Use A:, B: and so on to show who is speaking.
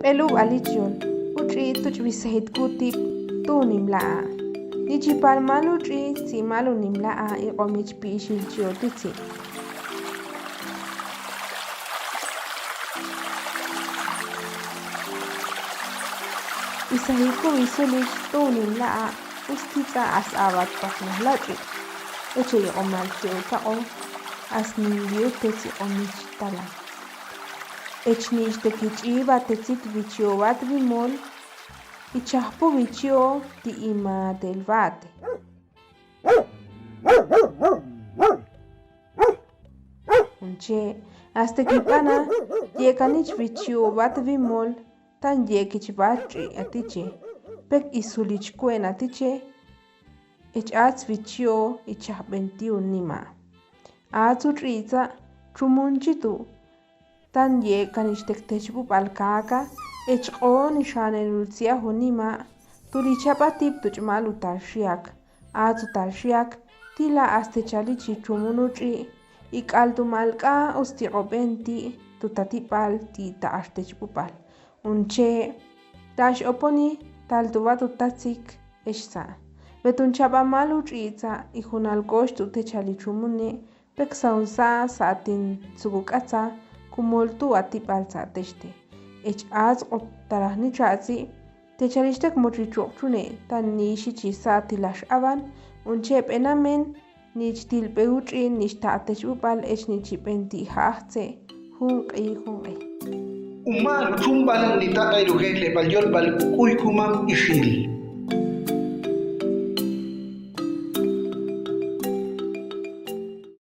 A: Pelu alichol, utri tuchbisahit kutip tunimla'a. Nichipal malutri si malunimla'a iqomich piishilchiotitsi. Isahiko isulich tunimla'a ustitsa as'abat paknahlachi. Eche iqomalchiota'o asninliutetsi iqomich tala. Echnixtequich'iba tetzit bichiobat bimol ichahpo bichio ti'ima delbate. Unche hasta kipana yekanich bichiobat bimol tan yekichbatri atiche pek isulich kuen atiche echats bichio ichahbentiun nima. Atzutritza trumunchitu tan ye kanixtektechbu palkaka echqo nishanelultsia hunima tulichapatip tuchmalu tarshiak atzu tarshiak tila astechalichi chumunuchi ikaltumalka ustiqopenti tutatipal ti taachtechbupal unche tash oponi taltubatu tatsik eshsa betunchapamalu ch'itsa ijunalkosh tutechalichumune peksaunsa satin tsukukatsa kumoltu atipal sateshte az tarahni chatsi techalishtek mochichuqchune tan nishichi satilash aban unche penamen nichtilpeuchi nishtatechupal nichipenti hahse hunqi
B: Umar chumbal nita ayrujetle palyol pal kuykumam ishil.